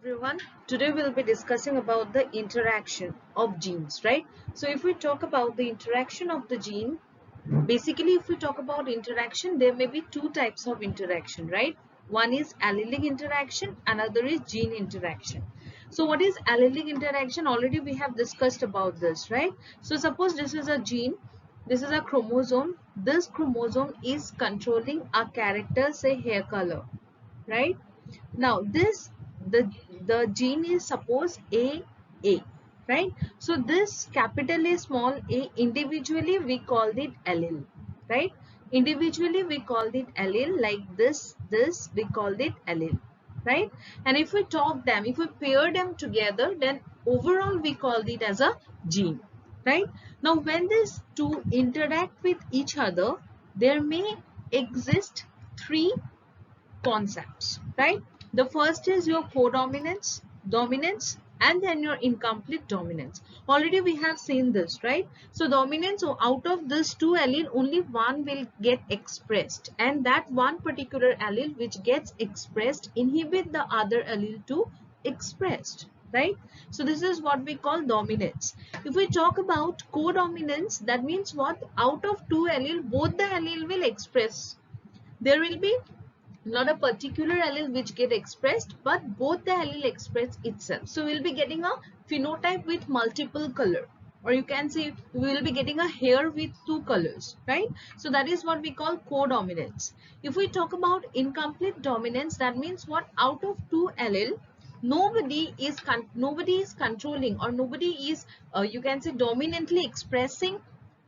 everyone. Today we'll be discussing about the interaction of genes, right? So if we talk about the interaction of the gene, basically if we talk about interaction, there may be two types of interaction, right? One is allelic interaction, another is gene interaction. So what is allelic interaction? Already we have discussed about this, right? So suppose this is a gene, this is a chromosome. This chromosome is controlling a character, say hair color, right? Now this the gene is suppose A, right? So this capital A small a, individually we called it allele, right? Individually we called it allele, like this we called it allele, right? And if we talk them, if we pair them together, then overall we called it as a gene, right? Now when these two interact with each other, there may exist three concepts, right? The first is your codominance, dominance, and then your incomplete dominance. Already we have seen this, right? So dominance, so out of this two allele, only one will get expressed, and that one particular allele which gets expressed inhibit the other allele to expressed, right? So this is what we call dominance. If we talk about codominance, that means what? Out of two allele, both the allele will express. There will be not a particular allele which get expressed, but both the allele express itself. So we'll be getting a phenotype with multiple color, or you can say we will be getting a hair with two colors, right? So that is what we call codominance. If we talk about incomplete dominance, that means what? Out of two allele, nobody is controlling, or nobody is you can say dominantly expressing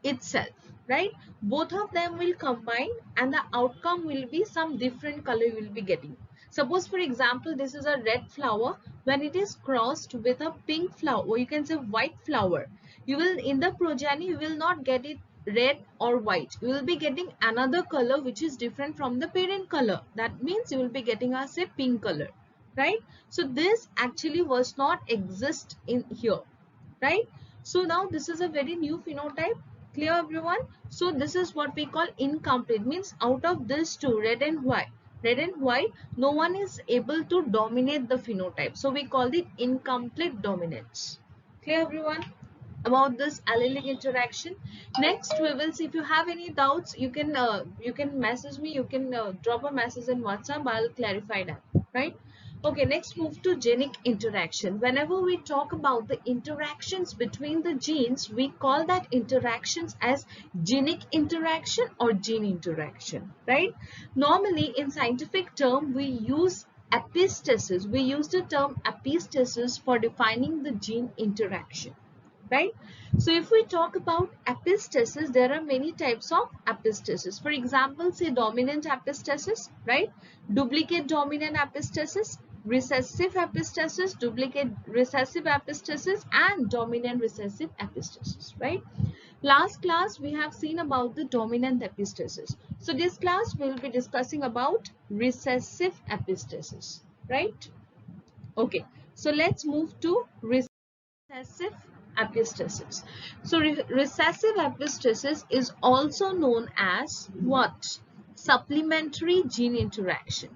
itself, right? Both of them will combine and the outcome will be some different color you will be getting. Suppose for example, this is a red flower. When it is crossed with a pink flower, or you can say white flower, you will, in the progeny, you will not get it red or white. You will be getting another color which is different from the parent color. That means you will be getting a say pink color, right? So this actually was not exist in here, right? So now this is a very new phenotype. Clear everyone? So this is what we call incomplete, means out of these two, red and white, no one is able to dominate the phenotype. So we call it incomplete dominance. Clear everyone about this allelic interaction? Next we will see. If you have any doubts, you can message me, you can drop a message in WhatsApp. I'll clarify that, right? Okay, next move to genic interaction. Whenever we talk about the interactions between the genes, we call that interactions as genic interaction or gene interaction, right? Normally in scientific term, we use epistasis. We use the term epistasis for defining the gene interaction, right? So if we talk about epistasis, there are many types of epistasis. For example, say dominant epistasis, right? Duplicate dominant epistasis, recessive epistasis, duplicate recessive epistasis, and dominant recessive epistasis, right? Last class we have seen about the dominant epistasis. So this class we will be discussing about recessive epistasis, right? Okay, so let's move to recessive epistasis. So recessive epistasis is also known as what? Supplementary gene interaction.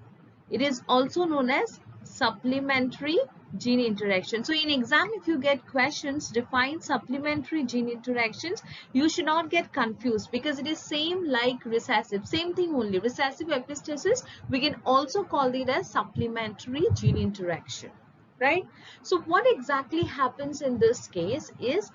It is also known as supplementary gene interaction. So in exam, if you get questions, define supplementary gene interactions, you should not get confused, because it is same like recessive, same thing only. Recessive epistasis, we can also call it as supplementary gene interaction, right? So what exactly happens in this case is,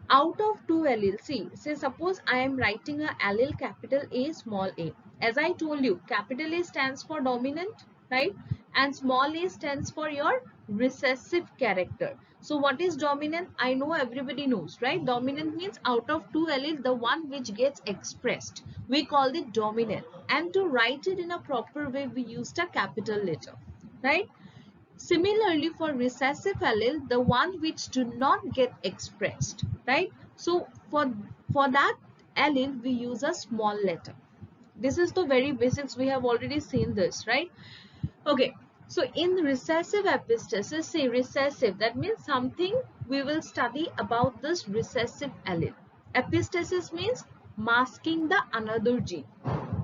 out of two alleles, see, say suppose I am writing a allele capital A, small a. As I told you, capital A stands for dominant, right? And small a stands for your recessive character. So what is dominant? I know everybody knows, right? Dominant means out of two alleles, the one which gets expressed. We call it dominant. And to write it in a proper way, we used a capital letter, right? Similarly, for recessive allele, the one which do not get expressed, right? So for that allele, we use a small letter. This is the very basics. We have already seen this, right? Okay. So in recessive epistasis, say recessive, that means something we will study about this recessive allele. Epistasis means masking the another gene.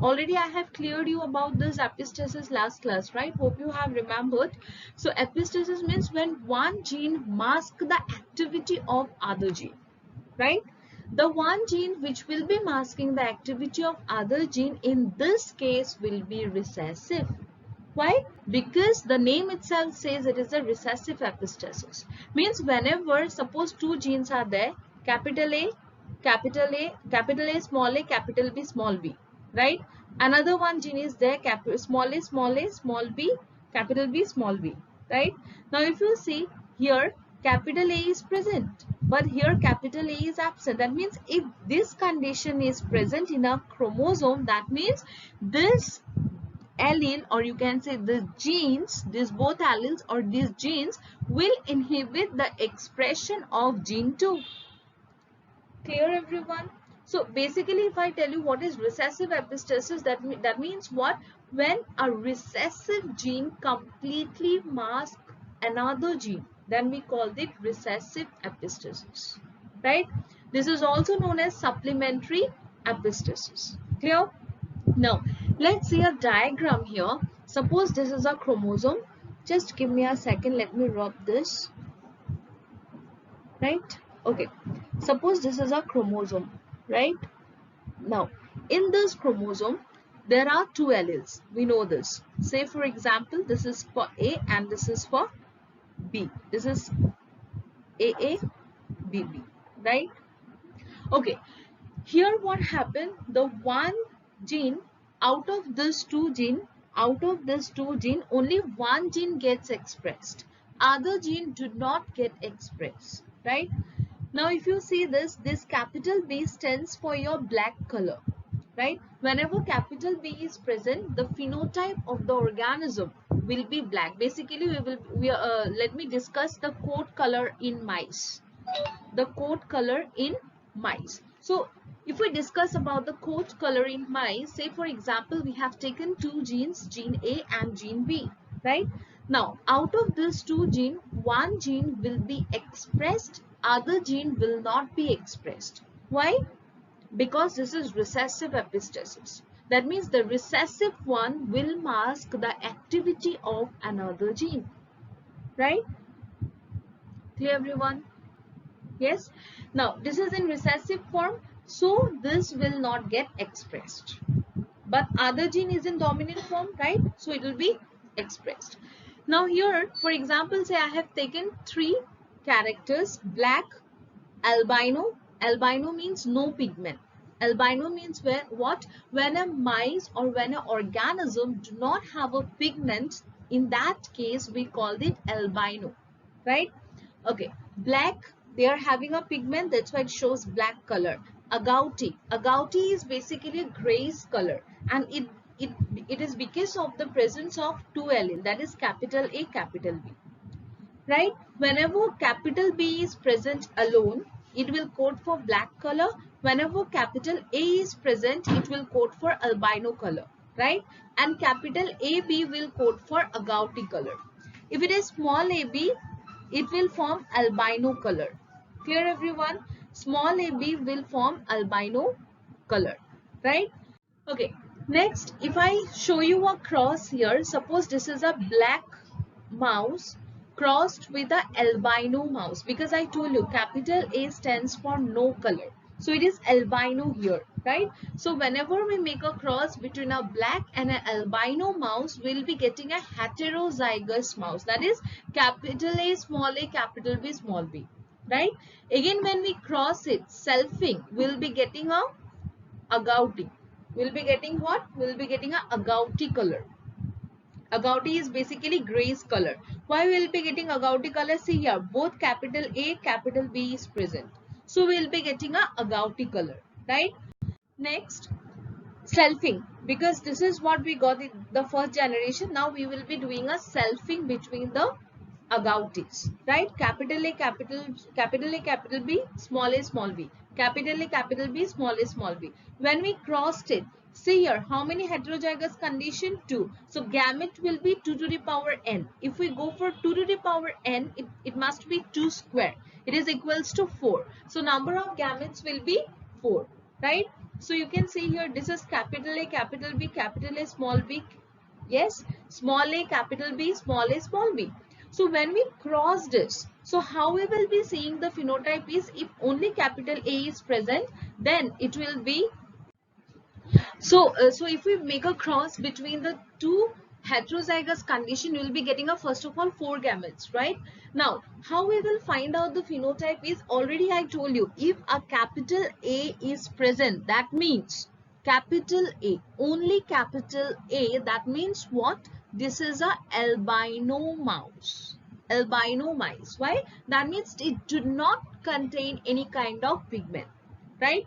Already I have cleared you about this epistasis last class, right? Hope you have remembered. So epistasis means when one gene masks the activity of other gene, right? The one gene which will be masking the activity of other gene in this case will be recessive. Why? Because the name itself says it is a recessive epistasis. Means whenever, suppose two genes are there, capital A, capital A, capital A, capital B, small b, right? Another one gene is there, small a, small b, capital B, small b, right? Now if you see here, capital A is present, but here capital A is absent. That means if this condition is present in a chromosome, that means this allele, or you can say the genes, these both alleles or these genes will inhibit the expression of gene 2. Clear everyone? So basically if I tell you what is recessive epistasis, that means what? When a recessive gene completely masks another gene, then we call it recessive epistasis, right? This is also known as supplementary epistasis. Clear? Now, let's see a diagram here. Suppose this is a chromosome. Just give me a second. Let me rub this. Right? Okay. Suppose this is a chromosome. Right? Now, in this chromosome, there are two alleles. We know this. Say, for example, this is for A and this is for B. This is AA, BB. Right? Okay. Here what happened? The one gene out of this two gene, only one gene gets expressed. Other gene do not get expressed, right? Now if you see this capital B stands for your black color, right? Whenever capital B is present, the phenotype of the organism will be black. Basically, let me discuss the coat color in mice. The coat color in mice. So if we discuss about the coat color in mice, say for example, we have taken two genes, gene A and gene B, right? Now, out of these two genes, one gene will be expressed, other gene will not be expressed. Why? Because this is recessive epistasis. That means the recessive one will mask the activity of another gene, right? Clear everyone? Yes. Now this is in recessive form, so this will not get expressed. But other gene is in dominant form, right? So it will be expressed. Now here, for example, say I have taken three characters: black, albino. Albino means no pigment. Albino means when a mice or when an organism do not have a pigment, in that case we call it albino, right? Okay, black, they are having a pigment, that's why it shows black color. Agouti is basically a grayish color, and it is because of the presence of two alleles, that is capital A, capital B, right? Whenever capital B is present alone, it will code for black color. Whenever capital A is present, it will code for albino color, right? And capital AB will code for agouti color. If it is small ab, it will form albino color. Clear everyone? Small ab will form albino color, right? Okay, next if I show you a cross here, suppose this is a black mouse crossed with a albino mouse, because I told you capital A stands for no color, so it is albino here, right? So whenever we make a cross between a black and an albino mouse, we'll be getting a heterozygous mouse, that is capital A, small a, capital B, small b, right? Again when we cross it, selfing, we'll be getting a agouti. We'll be getting what? We'll be getting a agouti color. Agouti is basically grayish color. Why we'll be getting agouti color? See here, both capital A, capital B is present. So we'll be getting a agouti color, right? Next, selfing. Because this is what we got in the first generation. Now we will be doing a selfing between the agoutis, right? Capital A, capital B, small a, small b. Capital A, capital B, small a, small b. When we crossed it, see here, how many heterozygous condition? 2. So gamete will be 2 to the power n. If we go for 2 to the power n, it must be 2 square. It is equals to 4. So number of gametes will be 4, right? So you can see here, this is capital A, capital B, capital A, small b. Yes, small a, capital B, small a, small b. So when we cross this, so how we will be seeing the phenotype is, if only capital A is present, then it will be, so if we make a cross between the two heterozygous condition, you will be getting a, first of all, 4 gametes, right? Now, how we will find out the phenotype is, already I told you, if a capital A is present, that means capital A, only capital A, that means what? This is a albino mouse. Albino mice. Why? That means it do not contain any kind of pigment, right?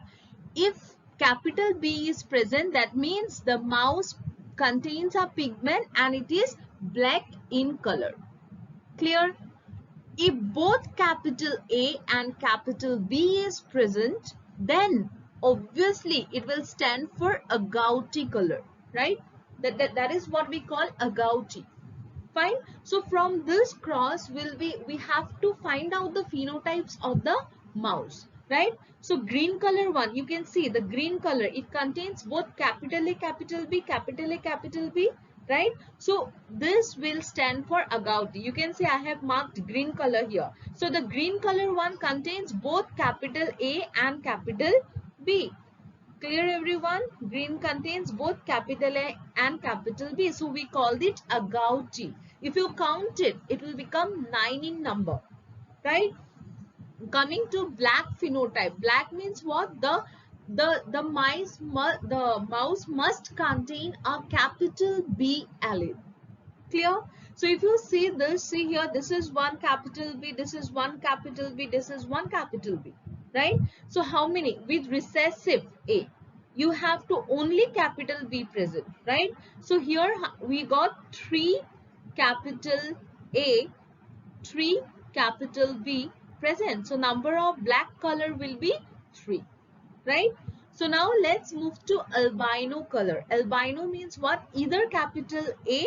If capital B is present, that means the mouse contains a pigment and it is black in color. Clear? If both capital A and capital B is present, then obviously it will stand for agouti color, right? That is what we call agouti. Fine. So from this cross, we have to find out the phenotypes of the mouse, right? So green color one, you can see the green color, it contains both capital A, capital B, capital A, capital B, right? So this will stand for agouti. You can see I have marked green color here. So the green color one contains both capital A and capital B. Clear, everyone? Green contains both capital A and capital B. So we called it agouti. If you count it, it will become 9 in number, right? Coming to black phenotype. Black means what? The mouse must contain a capital B allele. Clear? So if you see this, see here, this is one capital B, this is one capital B, this is one capital B, right? So how many? With recessive A, you have to only capital B present, right? So here we got 3 capital A, 3 capital B present. So number of black color will be 3, right? So now let's move to albino color. Albino means what? Either capital A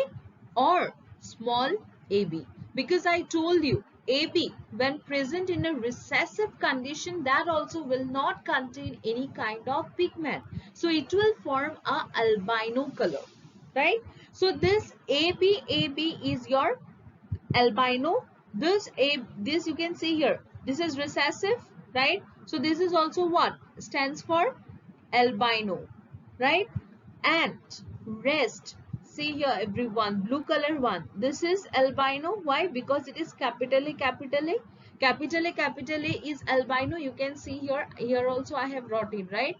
or small ab, because I told you ab, when present in a recessive condition, that also will not contain any kind of pigment, so it will form a albino color, right? So this ab is your albino. This you can see here, this is recessive, right? So this is also what stands for albino, right? And rest, see here everyone, blue color one, this is albino. Why? Because it is capital A, capital A, capital A, capital A is albino. You can see here also I have brought in, right?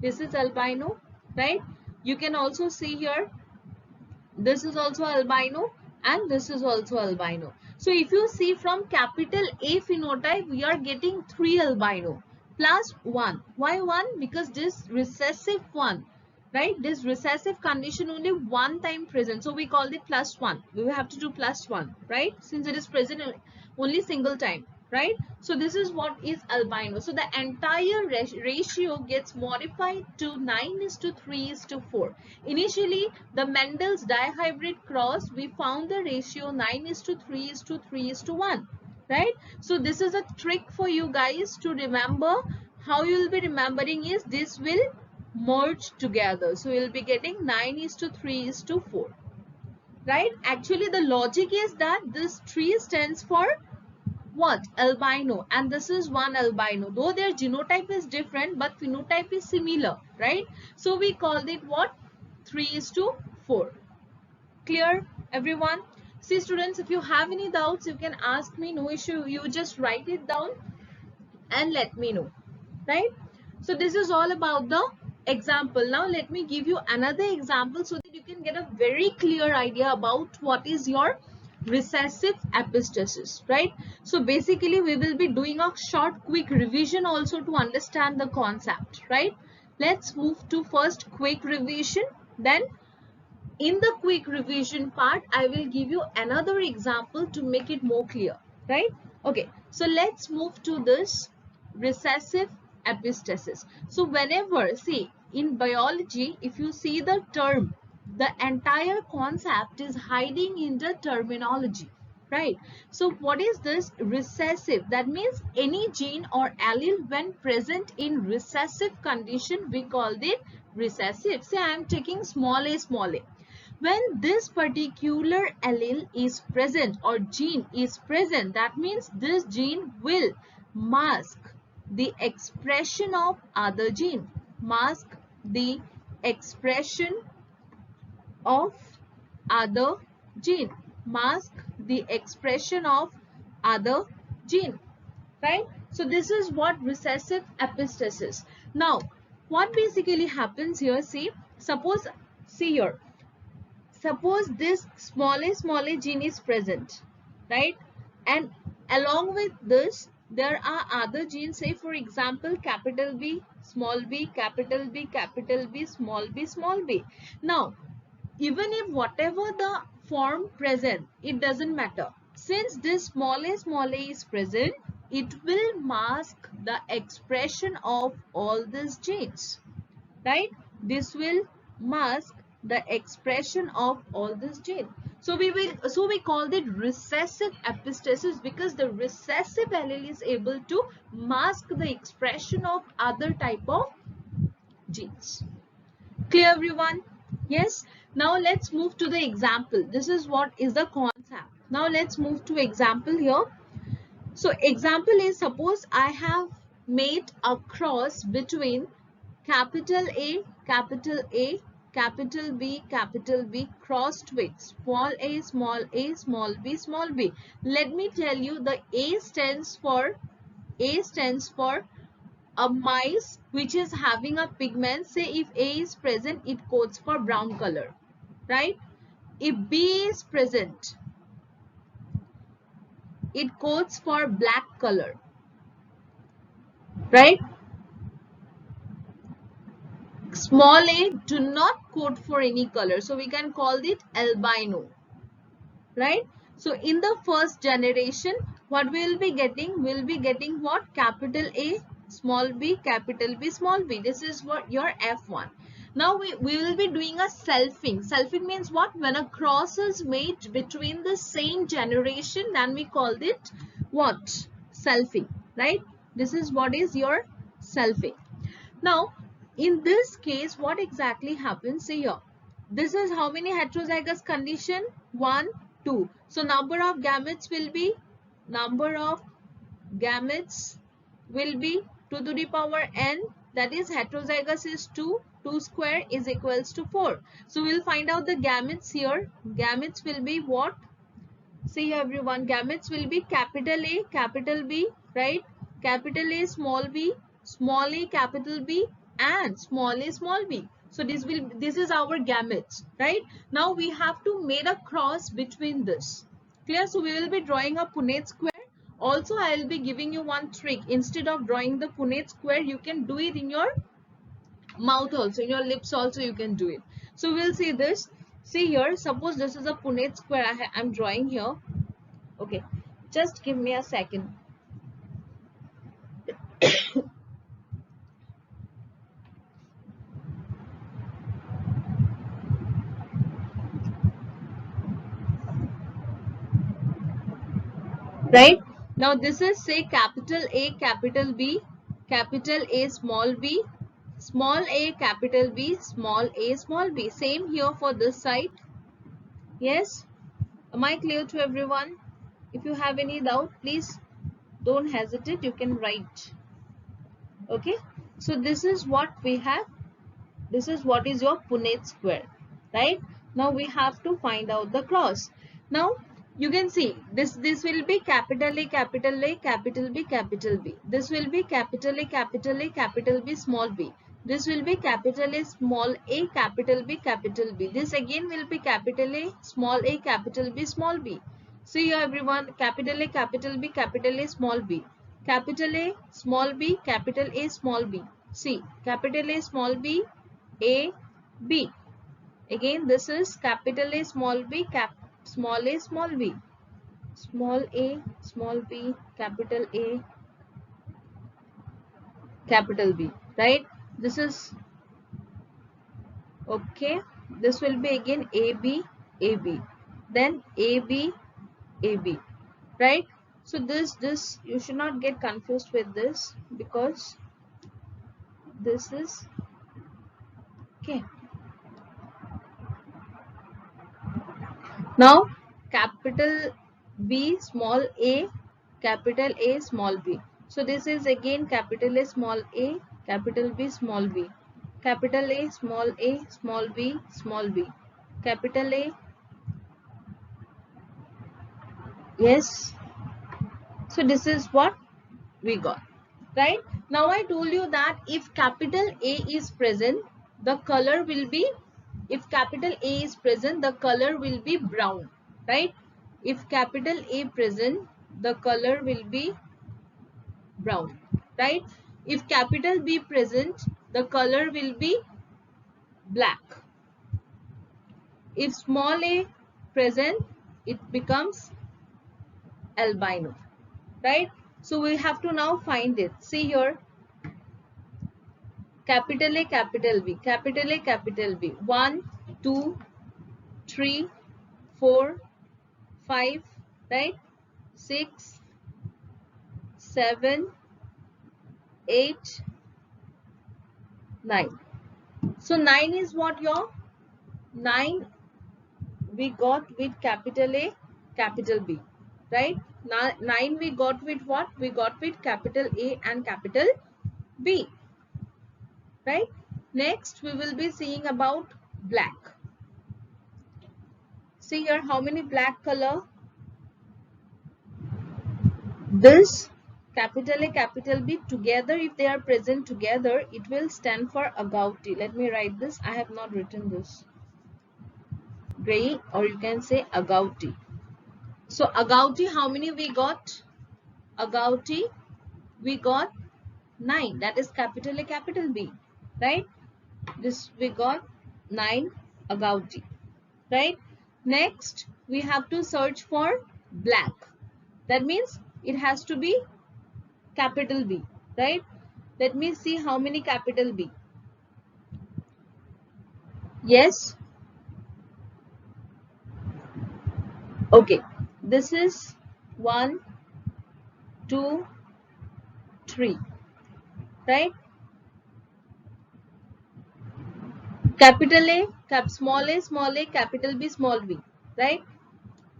This is albino, right? You can also see here, this is also albino and this is also albino. So if you see from capital A phenotype, we are getting 3 albino plus 1. Why 1? Because this recessive one, right? This recessive condition only one time present. So we called it plus 1. We will have to do plus 1, right? Since it is present only single time, right? So this is what is albino. So the entire ratio gets modified to 9:3:4. Initially, the Mendel's dihybrid cross, we found the ratio 9:3:3:1, right? So this is a trick for you guys to remember. How you will be remembering is this will merge together. So you will be getting 9:3:4, right? Actually, the logic is that this 3 stands for what? Albino, and this is one albino, though their genotype is different but phenotype is similar, right? So we called it what? 3:4. Clear, everyone? See students, if you have any doubts, you can ask me, no issue. You just write it down and let me know, right? So this is all about the example. Now let me give you another example so that you can get a very clear idea about what is your recessive epistasis, right? So basically we will be doing a short quick revision also to understand the concept, right? Let's move to first quick revision. Then in the quick revision part, I will give you another example to make it more clear, right? Okay, so let's move to this recessive epistasis. So whenever, see, in biology, if you see the term, the entire concept is hiding in the terminology. right? So what is this? Recessive. That means any gene or allele when present in recessive condition, we called it recessive. Say I am taking small a, small a. When this particular allele is present or gene is present, that means this gene will mask the expression of other gene. Mask the expression of other gene. Mask the expression of other gene, right? So this is what recessive epistasis. Now, what basically happens here, see here, suppose this small a gene is present, right? And along with this, there are other genes, say for example, capital B, small b, capital B, capital B, small b, small b. Now, even if whatever the form present, it doesn't matter. Since this small a is present, it will mask the expression of all these genes, right? This will mask the expression of all these genes. So we call it recessive epistasis because the recessive allele is able to mask the expression of other type of genes. Clear everyone? Yes. Now let's move to the example. This is what is the concept. Now let's move to example here. So example is, suppose I have made a cross between capital A, capital A, capital B crossed with small a, small b, small b. Let me tell you, the A stands for a mice which is having a pigment. Say if A is present, it codes for brown color, right? If B is present, it codes for black color, right? Small a do not code for any color, so we can call it albino, right? So in the first generation, what we will be getting? We'll be getting what? Capital A, small b, capital B, small b. This is what your F1. Now we will be doing a selfing. Selfing means what? When a cross is made between the same generation, then we called it what? Selfing, right? This is what is your selfing. Now, in this case, what exactly happens? See here. This is how many heterozygous condition? 1, 2. So number of gametes will be 2 to the power n. That is heterozygous is 2. 2 square is equals to 4. So we'll find out the gametes here. Gametes will be what? See everyone, gametes will be capital A, capital B, right? Capital A, small a, capital B, and small a, small b. So this is our gametes, right? Now we have to make a cross between this. Clear? So we will be drawing a Punnett square. Also, I will be giving you one trick. Instead of drawing the Punnett square, you can do it in your mouth also, in your lips also you can do it. So we'll see this. See here, suppose this is a Punnett square I'm drawing here. Okay, just give me a second. Right? Now this is, say, capital A, capital B, capital A, small b, small a, capital B, small a, small b. Same here for this side. Yes? Am I clear to everyone? If you have any doubt, please don't hesitate. You can write. Okay? So this is what we have. This is what is your Punnett square, right? Now we have to find out the cross. Now you can see this will be capital A, capital A, capital B, capital B. This will be capital A, capital A, capital B, small b. This will be capital A, small a, capital B, capital B. This again will be capital A, small a, capital B, small b. See here everyone, capital A, capital B, capital A, small b. Capital A, small b, capital A, small b. See, capital A, small b, A, B. Again, this is capital A, small b, small a, small b. Small a, small b, capital A, capital B. Right? This is okay. This will be again AB, AB. Then AB, AB, right? So this you should not get confused with this, because this is okay. Now capital B small a, capital A small b. So this is again capital A small a, capital B small b, capital A small a, small b, small b, capital A. Yes. So this is what we got, right? Now I told you that if capital A is present, the color will be, if capital A is present, the color will be brown, right? If capital A present, the color will be brown, right? If capital B present, the color will be black. If small a present, it becomes albino, right? So we have to now find it. See here, capital A, capital B, capital A, capital B. 1, 2, 3, 4, 5, right? 6, 7, 8, 9. So 9 is what your 9 we got with capital A, capital B, right? Now 9 we got with what? We got with capital A and capital B, right? Next we will be seeing about black. See here, how many black color? This capital A, capital B together, if they are present together, it will stand for agouti. Let me write this. I have not written this. Gray, or you can say agouti. So agouti, how many we got? Agouti, we got 9. That is capital A, capital B, right? This we got 9 agouti, right? Next, we have to search for black. That means it has to be capital B, right? Let me see how many capital B. Yes. Okay. This is 1, 2, 3, right? Capital A, small a, capital B, small b, right?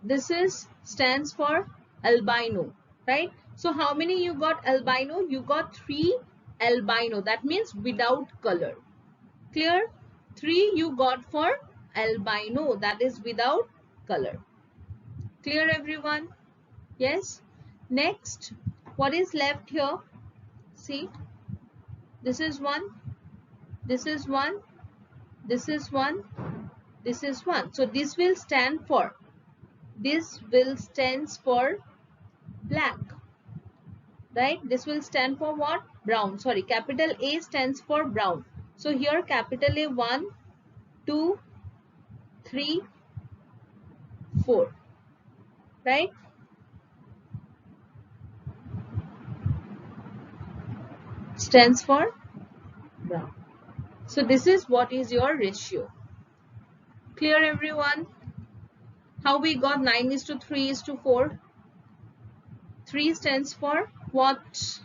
This is stands for albino, right? So how many you got albino? You got 3 albino. That means without color. Clear? 3 you got for albino. That is without color. Clear everyone? Yes. Next, what is left here? See, this is 1. This is 1. This is 1. This is 1. So this will stand for. This will stands for black, right? This will stand for what? Brown. Sorry, capital A stands for brown. So here capital A 1, 2, 3, 4, right? Stands for brown. So this is what is your ratio. Clear everyone? How we got 9:3:4? 3 stands for what?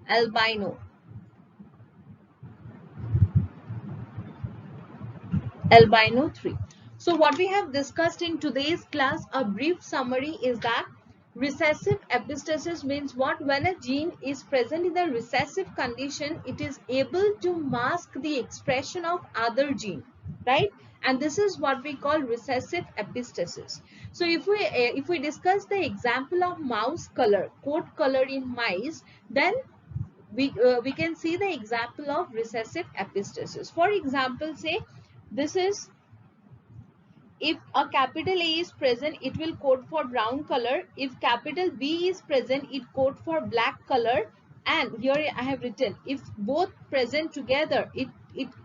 Albino. Albino 3. So what we have discussed in today's class, a brief summary is that recessive epistasis means what? When a gene is present in the recessive condition, it is able to mask the expression of other gene, right? And this is what we call recessive epistasis. So if we discuss the example of mouse color, coat color in mice, then we can see the example of recessive epistasis. For example, say this is, if a capital A is present, it will code for brown color. If capital B is present, it code for black color. And here I have written, if both present together, it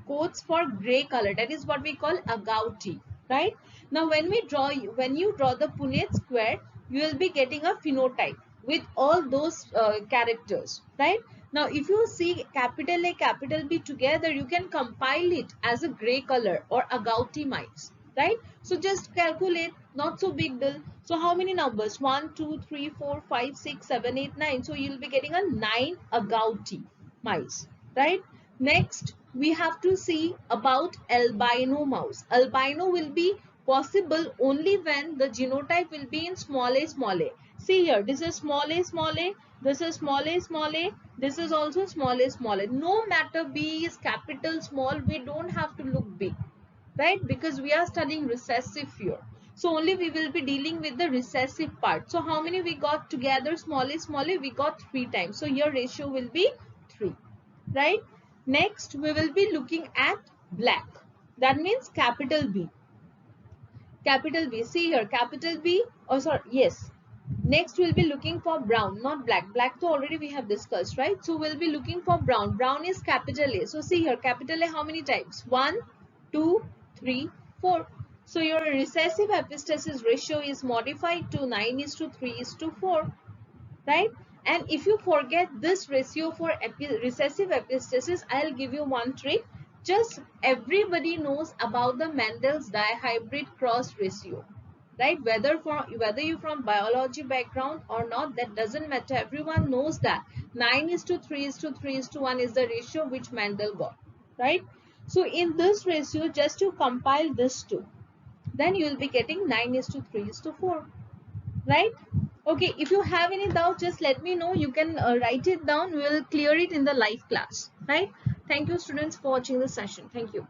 codes for gray color. That is what we call agouti, right? Now when you draw the Punnett square, you will be getting a phenotype with all those characters, right? Now if you see capital A, capital B together, you can compile it as a gray color or agouti mice. right? So just calculate, not so big deal. So how many numbers? 1, 2, 3, 4, 5, 6, 7, 8, 9. So you'll be getting a 9 agouti mice, right? Next, we have to see about albino mouse. Albino will be possible only when the genotype will be in small a, small a. See here, this is small a, small a. This is small a, small a. This is also small a, small a. No matter B is capital, small, we don't have to look big, right? Because we are studying recessive here. So only we will be dealing with the recessive part. So how many we got together? Small a, we got 3 times. So your ratio will be 3, right? Next, we will be looking at black. That means capital B. Capital B. See here, capital B. Oh, sorry. Yes. Next, we'll be looking for brown, not black. Black, so already we have discussed, right? So we'll be looking for brown. Brown is capital A. So see here, capital A, how many times? 1, 2, 3, 4. So your recessive epistasis ratio is modified to 9:3:4, right? And if you forget this ratio for recessive epistasis, I'll give you one trick. Just everybody knows about the Mendel's dihybrid cross ratio, right? Whether you're from biology background or not, that doesn't matter. Everyone knows that 9:3:3:1 is the ratio which Mendel got, right? So in this ratio, just to compile this two, then you will be getting 9:3:4, right? Okay, if you have any doubt, just let me know. You can write it down. We will clear it in the live class, right? Thank you, students, for watching the session. Thank you.